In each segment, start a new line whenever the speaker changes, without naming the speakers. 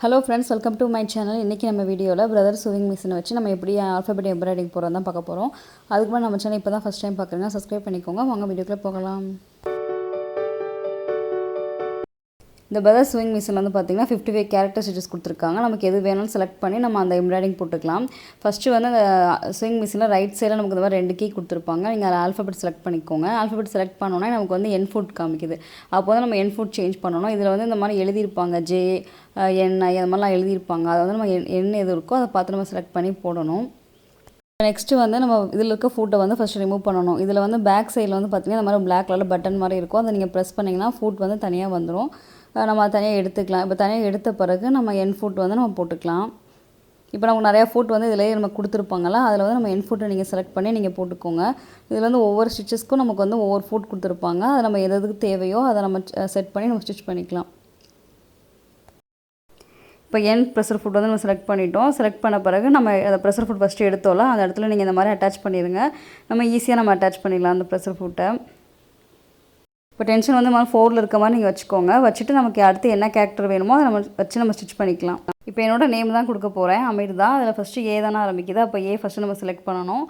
Hello friends, welcome to my channel. இன்னைக்கு நம்ம வீடியோல பிரதர் sewing machine வச்சு நம்ம எப்படி alphabet embroidering போறத தான் பார்க்க போறோம். அதுக்கு முன்னாடி நம்ம சேனல் இப்பதான் first time பார்க்கறீங்க subscribe பண்ணிக்கோங்க. வாங்க வீடியோக்குள்ள போகலாம். இந்த பிரதர் sewing machine வந்து பாத்தீங்கன்னா 55 character stitches கொடுத்திருக்காங்க. நமக்கு எது வேணும்னு செலக்ட் பண்ணி நம்ம அந்த embroidering போட்டுக்கலாம். ஃபர்ஸ்ட் வந்து அந்த sewing machineல ரைட் சைடுல நமக்கு இந்த மாதிரி ரெண்டு கீ கொடுத்திருப்பாங்க. நீங்க ஆல்பபெட் செலக்ட் பண்ணிக்கோங்க. ஆல்பபெட் செலக்ட் பண்ணோம்னா நமக்கு வந்து end foot காமிக்குது. அப்போ வந்து நம்ம end foot சேஞ்ச் பண்ணனும். இதுல வந்து இந்த மாதிரி எழுதி இருப்பாங்க J N I அந்த மாதிரிலாம் எழுதி இருப்பாங்க. அத வந்து நம்ம என்ன எது இருக்கோ அதை பார்த்து நம்ம செலக்ட் பண்ணி போடணும். நெக்ஸ்ட் வந்து நம்ம இதில் இருக்க ஃபூட்டை வந்து ஃபர்ஸ்ட் ரிமூவ் பண்ணணும். இதில் வந்து பேக் சைடில் வந்து பார்த்தீங்கன்னா இந்த மாதிரி பிளாக் கலரில் பட்டன் மாதிரி இருக்கும். அதை நீங்கள் ப்ரெஸ் பண்ணிங்கன்னா ஃபூட் வந்து தனியாக வந்துடும். நம்ம தனியாக எடுத்துக்கலாம். இப்போ தனியாக எடுத்த பிறகு நம்ம என் ஃபூட் வந்து நம்ம போட்டுக்கலாம். இப்போ நமக்கு நிறையா ஃபூட் வந்து இதிலேயே நம்ம கொடுத்துருப்பாங்களா, அதில் வந்து நம்ம என் ஃபூட்டை நீங்கள் செலக்ட் பண்ணி நீங்கள் போட்டுக்கோங்க. இதில் வந்து ஒவ்வொரு ஸ்டிச்சஸ்க்கும் நமக்கு வந்து ஒவ்வொரு ஃபூட் கொடுத்துருப்பாங்க. அதை நம்ம எதுக்கு தேவையோ அதை நம்ம செட் பண்ணி நம்ம ஸ்டிச் பண்ணிக்கலாம். இப்போ என் ப்ரெஷர் ஃபுட் வந்து நம்ம செலக்ட் பண்ணிட்டோம். செலக்ட் பண்ண பிறகு நம்ம அந்த ப்ரெஷர் ஃபுட் ஃபஸ்ட்டு எடுத்தோம்ல, அந்த இடத்துல நீங்கள் இந்த மாதிரி அட்டாச் பண்ணிடுங்க. நம்ம ஈஸியாக நம்ம அட்டாச் பண்ணிடலாம் அந்த ப்ரெஷர் ஃபுட்டை. இப்போ டென்ஷன் வந்து மாதிரி 4ல் இருக்க மாதிரி நீங்கள் வச்சுக்கோங்க. வச்சுட்டு நமக்கு அடுத்து என்ன கேரக்டர் வேணுமோ அதை நம்ம வச்சு நம்ம ஸ்டிச் பண்ணிக்கலாம். இப்போ என்னோட நேம் தான் கொடுக்க போகிறேன், அமிர்தா. அதில் ஃபஸ்ட்டு ஏ தானே ஆரம்பிக்குது. அப்போ ஏ ஃபஸ்ட்டு நம்ம செலக்ட் பண்ணணும்.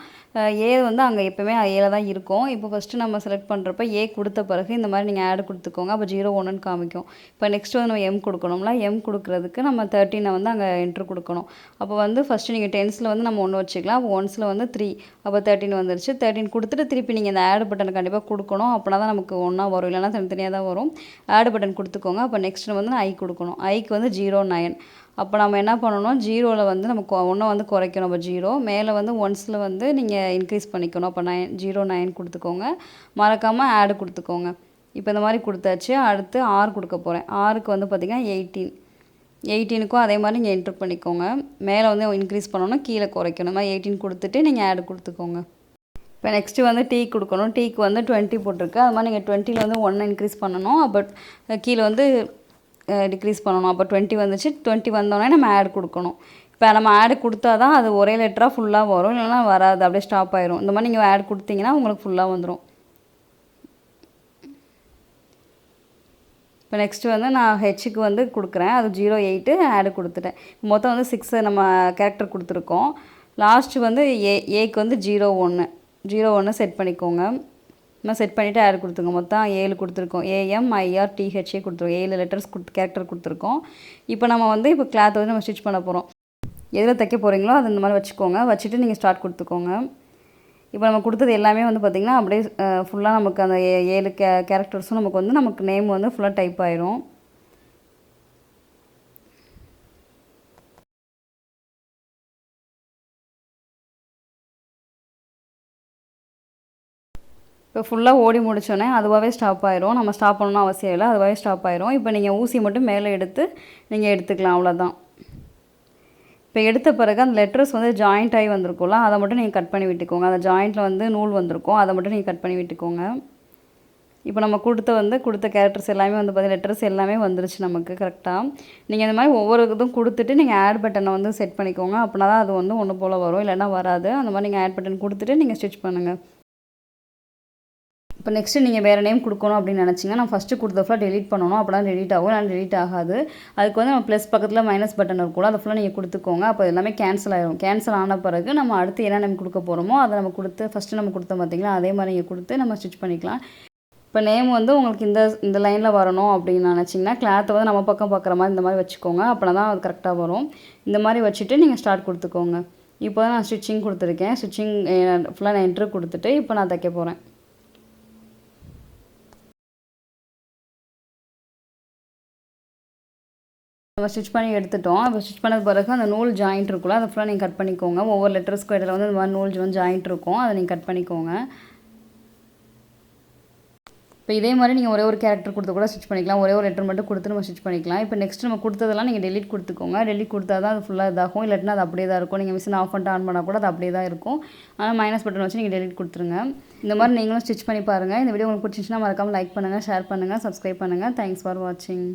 ஏ வந்து அங்கே எப்போவுமே ஏல தான் இருக்கும். இப்போ ஃபஸ்ட்டு நம்ம செலக்ட் பண்ணுறப்ப ஏ கொடுத்த பிறகு இந்த மாதிரி நீங்கள் ஆட் கொடுத்துக்கோங்க. அப்போ 0 1ன்னு காமிக்கும். இப்போ நெக்ஸ்ட் வந்து நம்ம எம் கொடுக்கணும்ல, எம் கொடுக்குறதுக்கு நம்ம 13 வந்து அங்கே என்ட்ரு கொடுக்கணும். அப்போ வந்து ஃபஸ்ட்டு நீங்கள் 10ஸில் வந்து நம்ம 1 வச்சுக்கலாம். அப்போ 1ஸில் வந்து 3, அப்போ 13 வந்துருச்சு. 13 கொடுத்துட்டு திருப்பி நீங்கள் இந்த ஆட் பட்டன் கண்டிப்பாக கொடுக்கணும். அப்படின்னா தான் நமக்கு ஒன்றா வரும், இல்லைனா தனித்தனியாக தான் வரும். ஆட் பட்டன் கொடுத்துக்கோங்க. அப்போ நெக்ஸ்ட் வந்து ஐ கொடுக்கணும். ஐக்கு வந்து 0 9. அப்போ நம்ம என்ன பண்ணணும், 0ல் வந்து நமக்கு 1 வந்து குறைக்கணும். அப்போ 0 மேலே வந்து 1ஸில் வந்து நீங்கள் இன்க்ரீஸ் பண்ணிக்கணும். அப்போ 9 0 9 கொடுத்துக்கோங்க. மறக்காமல் ஆடு கொடுத்துக்கோங்க. இப்போ இந்த மாதிரி கொடுத்தாச்சு. அடுத்து ஆர் கொடுக்க போகிறேன். ஆருக்கு வந்து பார்த்திங்கன்னா 18. 18க்கும் அதே மாதிரி நீங்கள் என்ட்ரு பண்ணிக்கோங்க. மேலே வந்து இன்க்ரீஸ் பண்ணணும், கீழே குறைக்கணும். இந்த மாதிரி 18 கொடுத்துட்டு நீங்கள் ஆடு கொடுத்துக்கோங்க. இப்போ நெக்ஸ்ட்டு வந்து டீ கொடுக்கணும். டீக்கு வந்து 20 போட்டிருக்கு. அது மாதிரி நீங்கள் 20ல் வந்து 1 இன்க்ரீஸ் பண்ணணும். அப்போ கீழே வந்து டிக்ரீஸ் பண்ணணும். அப்போ 20 வந்துச்சு. 20 வந்தோடனே நம்ம ஆட் கொடுக்கணும். இப்போ நம்ம ஆட் கொடுத்தா தான் அது ஒரே லெட்டராக ஃபுல்லாக வரும், இல்லைனா வராது, அப்படியே ஸ்டாப் ஆயிரும். இந்த மாதிரி நீங்கள் ஆட் கொடுத்தீங்கன்னா உங்களுக்கு ஃபுல்லாக வந்துடும். இப்போ நெக்ஸ்ட்டு வந்து நான் ஹெச்சுக்கு வந்து கொடுக்குறேன். அது 0 8 ஆடு கொடுத்துட்டேன். மொத்தம் வந்து 6 நம்ம கேரக்டர் கொடுத்துருக்கோம். லாஸ்ட்டு வந்து ஏக்கு வந்து 0 1 செட் பண்ணிக்கோங்க. நம்ம செட் பண்ணிவிட்டு ஆட் கொடுத்துருங்க. மொத்தம் 7 கொடுத்துருக்கோம். AMIRTHA கொடுத்துருக்கோம். 7 லெட்டர்ஸ் கேரக்டர் கொடுத்துருக்கோம். இப்போ நம்ம வந்து இப்போ கிளாத்தை வந்து நம்ம ஸ்டிச் பண்ண போகிறோம். எதில் தைக்க போகிறீங்களோ அது இந்த மாதிரி வச்சுக்கோங்க. வச்சுட்டு நீங்கள் ஸ்டார்ட் கொடுத்துக்கோங்க. இப்போ நம்ம கொடுத்தது எல்லாமே வந்து பார்த்திங்கன்னா அப்படியே ஃபுல்லாக நமக்கு அந்த 7 கேரக்டர்ஸும் நமக்கு நேம் வந்து ஃபுல்லாக டைப் ஆயிரும். இப்போ ஃபுல்லாக ஓடி முடிச்சோடனே அதுவாகவே ஸ்டாப் ஆயிரும். நம்ம ஸ்டாப் பண்ணணும்னு அவசியம் இல்லை, அதுவாகவே ஸ்டாப் ஆயிரும். இப்போ நீங்கள் ஊசி மட்டும் மேலே எடுத்து நீங்கள் எடுத்துக்கலாம், அவ்வளோதான். இப்போ எடுத்த பிறகு அந்த லெட்டர்ஸ் வந்து ஜாயிண்ட் ஆகி வந்திருக்கும்ல, அதை மட்டும் நீங்கள் கட் பண்ணி விட்டுக்கோங்க. அந்த ஜாயிண்ட்டில் வந்து நூல் வந்திருக்கும், அதை மட்டும் நீங்கள் கட் பண்ணி விட்டுக்கோங்க. இப்போ நம்ம கொடுத்த கேரக்டர்ஸ் எல்லாமே வந்து பார்த்திங்கன்னா லெட்டர்ஸ் எல்லாமே வந்துருச்சு நமக்கு கரெக்டாக. நீங்கள் இந்த மாதிரி ஒவ்வொரு இதுவும் கொடுத்துட்டு நீங்கள் ஆட் பட்டனை வந்து செட் பண்ணிக்கோங்க. அப்படின்னா தான் அது வந்து ஒன்று போல் வரும், இல்லைன்னா வராது. அந்த மாதிரி நீங்கள் ஆட் பட்டன் கொடுத்துட்டு நீங்கள் ஸ்டிச் பண்ணுங்கள். இப்போ நெக்ஸ்ட்டு நீங்கள் வேறு நேம் கொடுக்கணும் அப்படின்னு நினச்சிங்கன்னா நான் ஃபஸ்ட்டு கொடுத்த ஃபுல்லாக டெலிட் பண்ணணும். அப்போ தான் டெலிட் ஆகும், இல்லை டெலிட் ஆகாது. அதுக்கு வந்து நம்ம ப்ளஸ் பக்கத்தில் மைனஸ் பட்டன் இருக்கும்ல, அதை ஃபுல்லாக நீங்கள் கொடுத்துக்கோங்க. அப்போ எல்லாமே கேன்சல் ஆகிடும். கேன்சல் ஆன பிறகு நம்ம அடுத்து என்ன நேம் கொடுக்க போகிறோமோ அதை நம்ம கொடுத்து ஃபஸ்ட்டு நம்ம கொடுத்தோம் பார்த்திங்களா, அதே மாதிரி நீங்கள் கொடுத்து நம்ம ஸ்டிச் பண்ணிக்கலாம். இப்போ நேம் வந்து உங்களுக்கு இந்த லைனில் வரணும் அப்படின்னு நினச்சிங்கன்னா கிளாத்தை வந்து நம்ம பக்கம் பார்க்குற மாதிரி இந்த மாதிரி வச்சுக்கோங்க. அப்படின்னா தான் அது கரெக்டாக வரும். இந்த மாதிரி வச்சுட்டு நீங்கள் ஸ்டார்ட் கொடுத்துக்கோங்க. இப்போ தான் நான் ஸ்டிச்சிங் கொடுத்துருக்கேன். ஸ்டிச்சிங் ஃபுல்லாக நான் என்ட்ரு கொடுத்துட்டு இப்போ நான் தைக்க போகிறேன். நம்ம ஸ்டிச் பண்ணி எடுத்துட்டோம். இப்போ ஸ்டிச் பண்ணது பிறகு அந்த நூல் ஜாயிண்ட் இருக்குல்ல, அதை ஃபுல்லாக நீங்கள் கட் பண்ணிக்கோங்க. ஒவ்வொரு லெட்டர்ஸ்க்கும் இடையில வந்து இந்த மாதிரி நூல் ஜாயிண்ட் இருக்கும், அதை நீங்கள் கட் பண்ணிக்கோங்க. இப்போ இதே மாதிரி நீங்கள் ஒரே ஒரு கேரக்டர் கொடுத்து கூட ஸ்டிச் பண்ணிக்கலாம். ஒரே ஒரு லெட்டர் மட்டும் கொடுத்து நம்ம ஸ்டிச் பண்ணிக்கலாம். இப்போ நெக்ஸ்ட் நம்ம கொடுத்ததெல்லாம் நீங்கள் டெலிட் கொடுத்துக்கோங்க. டெலிட் கொடுத்தா தான் அது ஃபுல்லாக இதாகும், இல்லாட்டினா அது அப்படியே தான் இருக்கும். நீங்கள் மிஷின் ஆஃப் பண்ணிட்டு ஆன் பண்ணால் கூட அது அப்படியே தான் இருக்கும். ஆனால் மைனஸ் பட்டன் வச்சு நீங்கள் டெலிட் கொடுத்துருங்க. இந்த மாதிரி நீங்களும் ஸ்டிச் பண்ணி பாருங்கள். இந்த வீடியோ உங்களுக்கு பிடிச்சிச்சுன்னா மறக்காமல் லைக் பண்ணுங்கள், ஷேர் பண்ணுங்கள், சப்ஸ்கிரைப் பண்ணுங்கள். தேங்க்ஸ் ஃபார் வாட்சிங்.